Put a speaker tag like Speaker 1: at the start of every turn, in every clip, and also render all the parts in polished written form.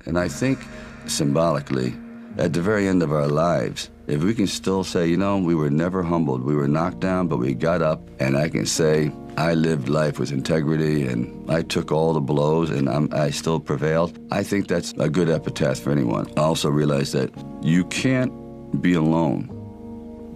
Speaker 1: And I think symbolically, at the very end of our lives, if we can still say, you know, we were never humbled, we were knocked down, but we got up, and I can say, I lived life with integrity, and I took all the blows, and I still prevailed, I think that's a good epitaph for anyone. I also realize that you can't be alone.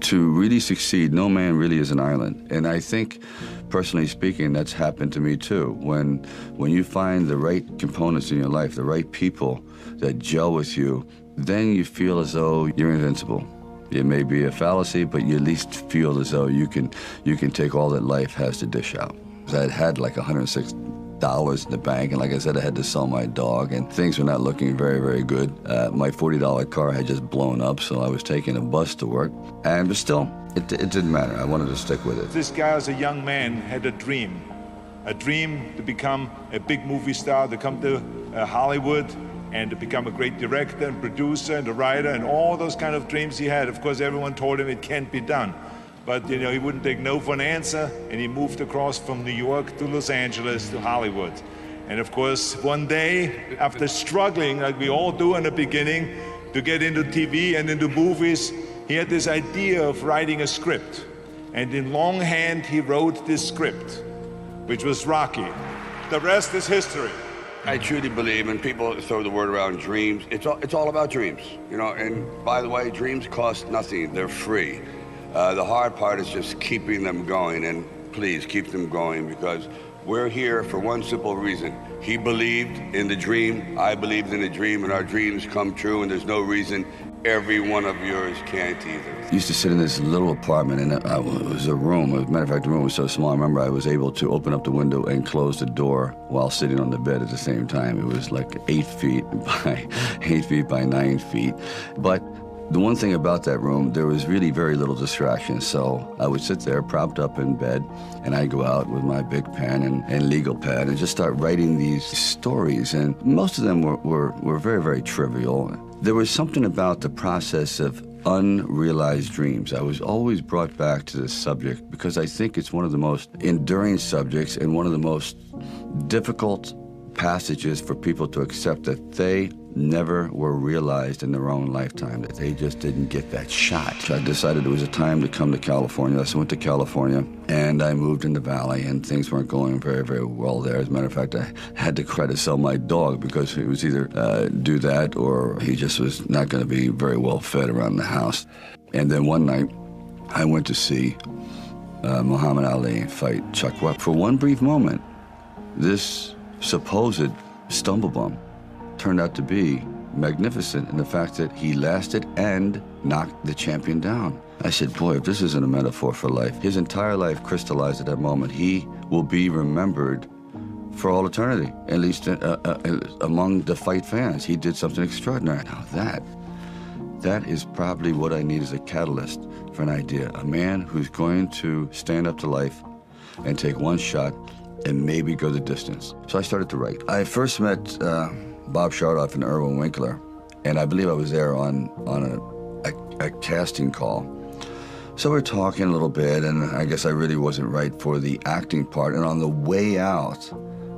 Speaker 1: To really succeed, no man really is an island. And I think, personally speaking, that's happened to me too. When you find the right components in your life, the right people that gel with you, then you feel as though you're invincible. It may be a fallacy, but you at least feel as though you can take all that life has to dish out. I had like $106 in the bank, and like I said, I had to sell my dog, and things were not looking very, very good. My $40 car had just blown up, so I was taking a bus to work, but still, it didn't matter. I wanted to stick with it.
Speaker 2: This guy, as a young man, had a dream to become a big movie star, to come to Hollywood, and to become a great director and producer and a writer, and all those kind of dreams he had. Of course, everyone told him it can't be done. But, you know, he wouldn't take no for an answer, and he moved across from New York to Los Angeles to Hollywood. And of course, one day, after struggling, like we all do in the beginning, to get into TV and into movies, he had this idea of writing a script. And in longhand, he wrote this script, which was Rocky. The rest is history.
Speaker 3: I truly believe, and people throw the word around dreams, it's all about dreams, you know, and by the way, dreams cost nothing, they're free. The hard part is just keeping them going, and please keep them going, because we're here for one simple reason. He believed in the dream, I believed in the dream, and our dreams come true, and there's no reason every one of yours can't either.
Speaker 1: I used to sit in this little apartment, and it was a room. As a matter of fact, the room was so small, I remember I was able to open up the window and close the door while sitting on the bed at the same time. It was like 8 feet by 9 feet. But the one thing about that room, there was really very little distraction. So I would sit there propped up in bed, and I'd go out with my big pen and legal pad and just start writing these stories. And most of them were very, very trivial. There was something about the process of unrealized dreams. I was always brought back to this subject because I think it's one of the most enduring subjects and one of the most difficult passages for people to accept, that they never were realized in their own lifetime, that they just didn't get that shot. I decided it was a time to come to California. So I went to California, and I moved in the Valley, and things weren't going very, very well there. As a matter of fact, I had to try to sell my dog because it was either do that or he just was not going to be very well fed around the house. And then one night, I went to see Muhammad Ali fight Chuck Webb. For one brief moment, this supposed stumblebum turned out to be magnificent in the fact that he lasted and knocked the champion down. I said, boy, if this isn't a metaphor for life, his entire life crystallized at that moment. He will be remembered for all eternity, at least among the fight fans. He did something extraordinary. Now that is probably what I need as a catalyst for an idea. A man who's going to stand up to life and take one shot and maybe go the distance. So I started to write. I first met Bob Shardoff and Irwin Winkler, and I believe I was there on a casting call. So we're talking a little bit, and I guess I really wasn't right for the acting part. And on the way out,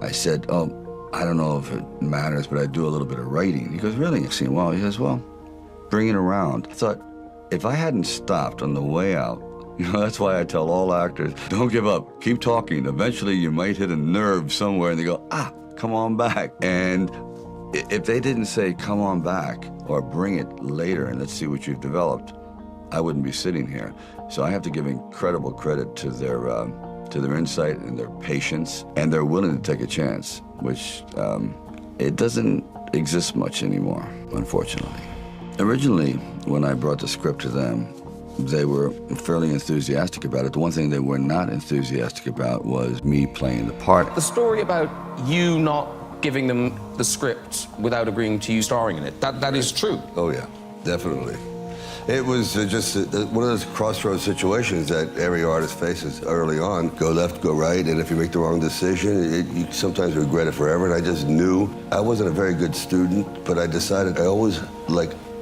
Speaker 1: I said, oh, I don't know if it matters, but I do a little bit of writing. He goes, really? I said, well, he says, well, bring it around. I thought, if I hadn't stopped on the way out, you know, that's why I tell all actors, don't give up, keep talking. Eventually you might hit a nerve somewhere and they go, come on back. And if they didn't say, come on back, or bring it later and let's see what you've developed, I wouldn't be sitting here. So I have to give incredible credit to their insight and their patience, and they're willing to take a chance, which it doesn't exist much anymore, unfortunately. Originally, when I brought the script to them, they were fairly enthusiastic about it. The one thing they were not enthusiastic about was me playing the part.
Speaker 4: The story about you not giving them the script without agreeing to you starring in it, that is true.
Speaker 3: Oh yeah, definitely. It was just one of those crossroads situations that every artist faces early on. Go left, go right, and if you make the wrong decision, you sometimes regret it forever. And I just knew I wasn't a very good student, but I decided I always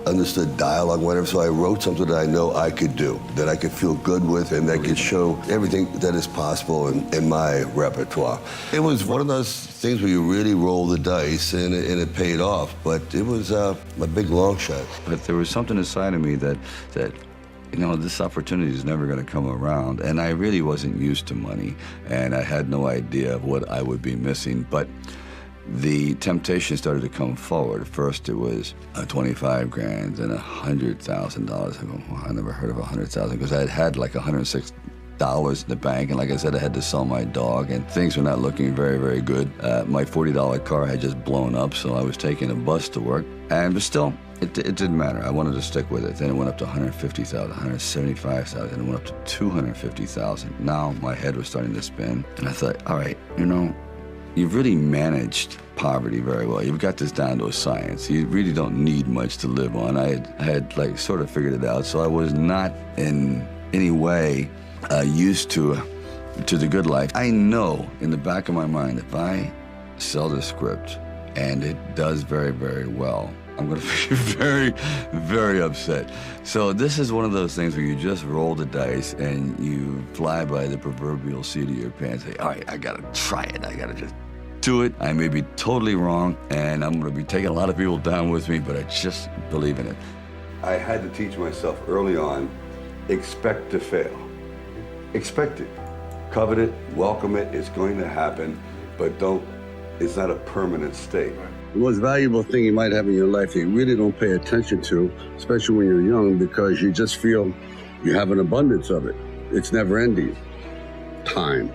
Speaker 3: understood dialogue, whatever, so I wrote something that I know I could do, that I could feel good with, and that could show everything that is possible in my repertoire. It was one of those things where you really roll the dice, and it paid off, but it was a big long shot.
Speaker 1: But there was something inside of me that you know, this opportunity is never going to come around, and I really wasn't used to money, and I had no idea of what I would be missing, but the temptation started to come forward. First, it was 25 grand and $100,000. I never heard of 100,000 because I had like $106 in the bank, and like I said, I had to sell my dog, and things were not looking very, very good. My $40 car had just blown up, so I was taking a bus to work, but still, it didn't matter. I wanted to stick with it. Then it went up to 150,000, 175,000, and it went up to 250,000. Now my head was starting to spin, and I thought, all right, you know, you've really managed poverty very well. You've got this down to a science. You really don't need much to live on. I had like sort of figured it out, so I was not in any way used to the good life. I know in the back of my mind, if I sell the script and it does very, very well, I'm going to be very, very upset. So this is one of those things where you just roll the dice and you fly by the proverbial seat of your pants. Say, all right, I got to try it. I got to just do it. I may be totally wrong, and I'm going to be taking a lot of people down with me, but I just believe in it.
Speaker 3: I had to teach myself early on, expect to fail. Expect it. Covet it, welcome it, it's going to happen, but it's not a permanent state. The most valuable thing you might have in your life that you really don't pay attention to, especially when you're young, because you just feel you have an abundance of it. It's never ending. Time.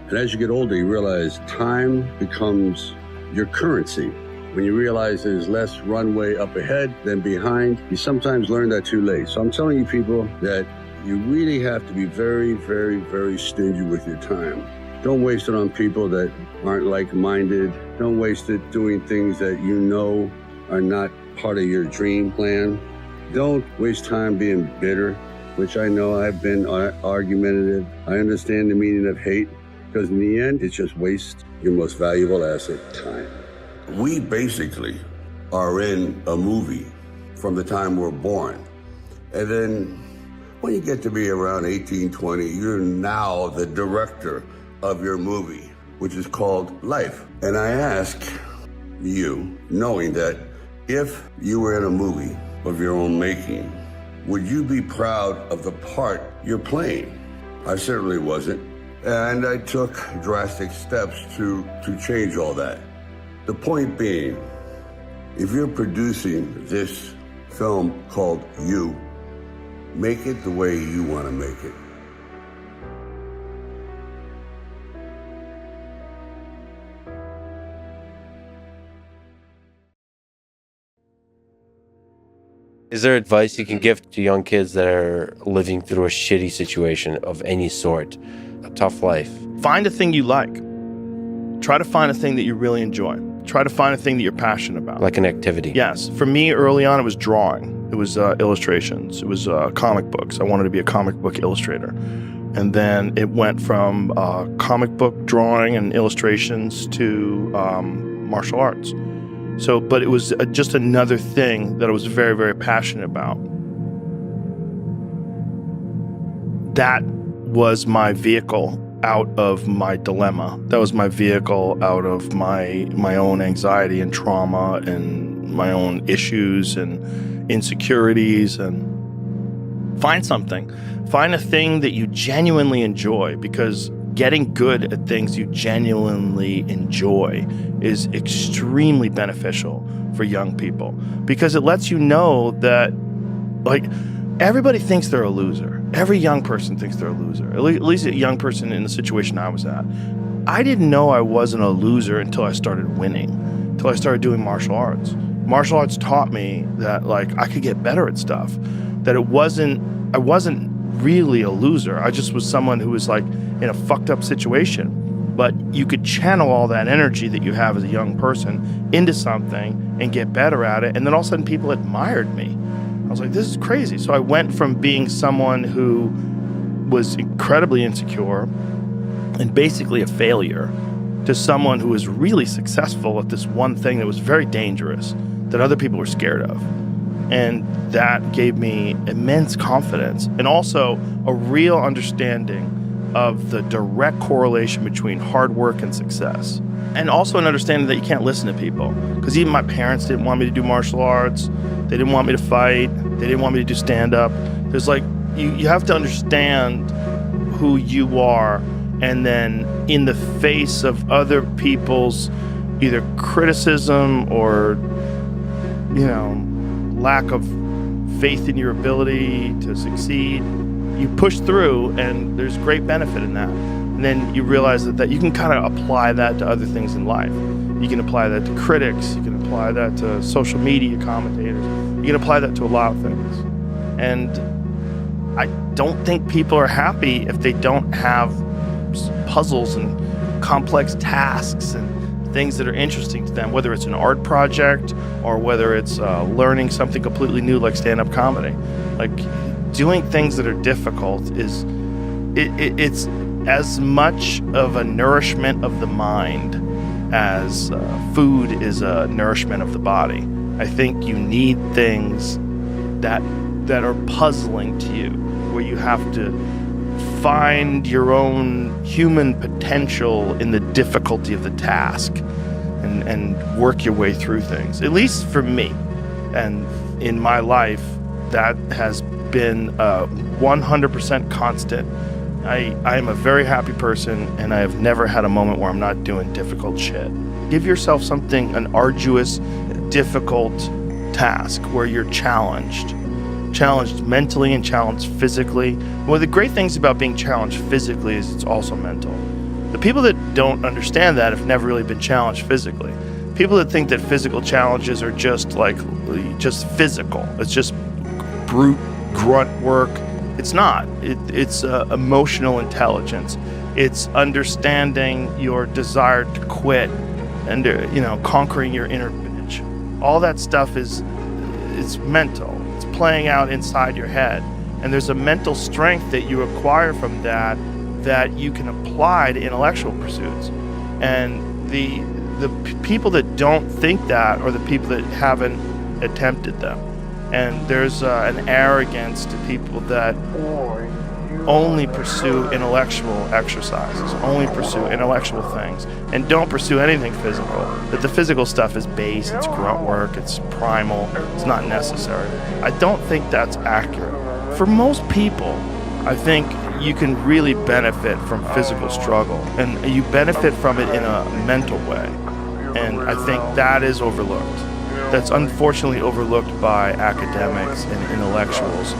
Speaker 3: And as you get older, you realize time becomes your currency. When you realize there's less runway up ahead than behind, you sometimes learn that too late. So I'm telling you people that you really have to be very, very, very stingy with your time. Don't waste it on people that aren't like-minded. Don't waste it doing things that you know are not part of your dream plan. Don't waste time being bitter, which I know I've been argumentative. I understand the meaning of hate, because in the end, it's just waste your most valuable asset, time. We basically are in a movie from the time we're born. And then when you get to be around 18, 20, you're now the director of your movie, which is called life. And I ask you, knowing that if you were in a movie of your own making, would you be proud of the part you're playing? I certainly wasn't. And I took drastic steps to change all that. The point being, if you're producing this film called You, make it the way you want to make it.
Speaker 5: Is there advice you can give to young kids that are living through a shitty situation of any sort, a tough life?
Speaker 6: Find a thing you like. Try to find a thing that you really enjoy. Try to find a thing that you're passionate about.
Speaker 5: Like an activity?
Speaker 6: Yes. For me, early on, it was drawing. It was illustrations. It was comic books. I wanted to be a comic book illustrator. And then it went from comic book drawing and illustrations to martial arts. So, but it was just another thing that I was very, very passionate about. That was my vehicle out of my dilemma. That was my vehicle out of my own anxiety and trauma and my own issues and insecurities. And find something. Find a thing that you genuinely enjoy, because getting good at things you genuinely enjoy is extremely beneficial for young people, because it lets you know that, like, everybody thinks they're a loser. Every young person thinks they're a loser, at least a young person in the situation I was at. I didn't know I wasn't a loser until I started winning, until I started doing martial arts. Martial arts taught me that, like, I could get better at stuff, that I wasn't really a loser. I just was someone who was, like, in a fucked up situation. But you could channel all that energy that you have as a young person into something and get better at it. And then all of a sudden people admired me. I was like, this is crazy. So I went from being someone who was incredibly insecure and basically a failure to someone who was really successful at this one thing that was very dangerous, that other people were scared of. And that gave me immense confidence and also a real understanding of the direct correlation between hard work and success. And also an understanding that you can't listen to people. Because even my parents didn't want me to do martial arts. They didn't want me to fight. They didn't want me to do stand-up. There's like, you have to understand who you are, and then in the face of other people's either criticism or, lack of faith in your ability to succeed, you push through, and there's great benefit in that. And then you realize that you can kind of apply that to other things in life. You can apply that to critics. You can apply that to social media commentators. You can apply that to a lot of things. And I don't think people are happy if they don't have puzzles and complex tasks and things that are interesting to them, whether it's an art project or whether it's learning something completely new like stand-up comedy. Like, doing things that are difficult is it's as much of a nourishment of the mind as food is a nourishment of the body. I think you need things that are puzzling to you, where you have to find your own human potential in the difficulty of the task and work your way through things. At least for me, and in my life, that has been 100% constant. I am a very happy person, and I have never had a moment where I'm not doing difficult shit. Give yourself an arduous, difficult task where you're challenged mentally and challenged physically. One of the great things about being challenged physically is it's also mental. The people that don't understand that have never really been challenged physically. People that think that physical challenges are just physical, it's just brute grunt work. It's not. It's emotional intelligence. It's understanding your desire to quit and conquering your inner bitch. All that stuff it's mental. It's playing out inside your head, and there's a mental strength that you acquire from that you can apply to intellectual pursuits. And the people that don't think that are the people that haven't attempted them. And there's an arrogance to people that only pursue intellectual exercises, only pursue intellectual things, and don't pursue anything physical. That the physical stuff is base, it's grunt work, it's primal, it's not necessary. I don't think that's accurate. For most people, I think you can really benefit from physical struggle, and you benefit from it in a mental way. And I think that is overlooked. That's unfortunately overlooked by academics and intellectuals.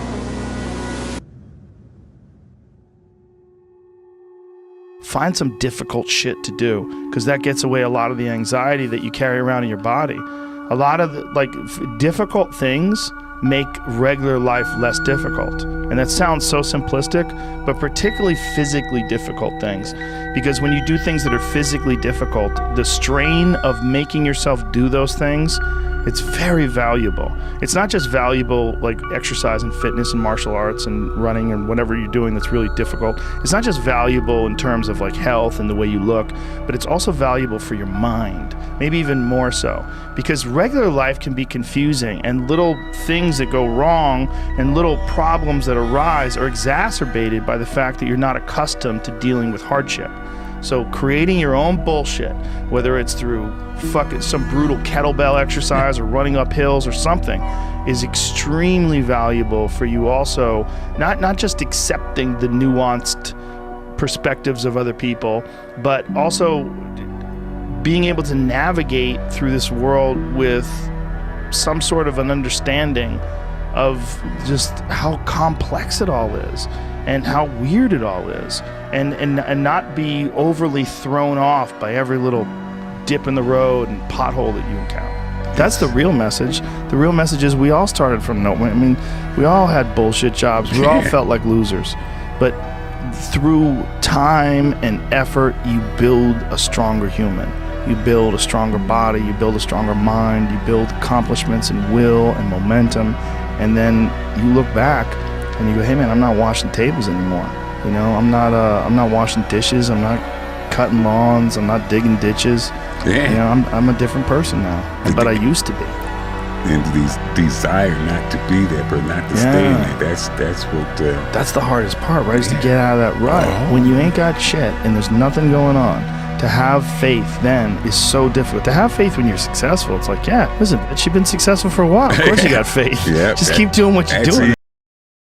Speaker 6: Find some difficult shit to do, because that gets away a lot of the anxiety that you carry around in your body. A lot of difficult things make regular life less difficult. And that sounds so simplistic, but particularly physically difficult things. Because when you do things that are physically difficult, the strain of making yourself do those things, it's very valuable. It's not just valuable like exercise and fitness and martial arts and running and whatever you're doing that's really difficult. It's not just valuable in terms of like health and the way you look, but it's also valuable for your mind, maybe even more so. Because regular life can be confusing, and little things that go wrong and little problems that arise are exacerbated by the fact that you're not accustomed to dealing with hardship. So creating your own bullshit, whether it's through some brutal kettlebell exercise or running up hills or something, is extremely valuable for you also, not just accepting the nuanced perspectives of other people, but also being able to navigate through this world with some sort of an understanding of just how complex it all is and how weird it all is, and not be overly thrown off by every little dip in the road and pothole that you encounter. That's the real message. The real message is we all started from nowhere. I mean, we all had bullshit jobs. We all felt like losers. But through time and effort, you build a stronger human. You build a stronger body. You build a stronger mind. You build accomplishments and will and momentum. And then you look back and you go, hey man, I'm not washing tables anymore. You know, I'm not washing dishes. I'm not cutting lawns. I'm not digging ditches.
Speaker 1: Yeah.
Speaker 6: You know, I'm a different person now, but I used to be.
Speaker 7: into these desire not to be there, but not to stay in there. That's what.
Speaker 6: That's the hardest part, right? Is to get out of that rut. When you ain't got shit and there's nothing going on, to have faith then is so difficult. To have faith when you're successful, it's like, yeah, listen, bitch, you've been successful for a while. Of course you got faith. Just keep doing what you're doing.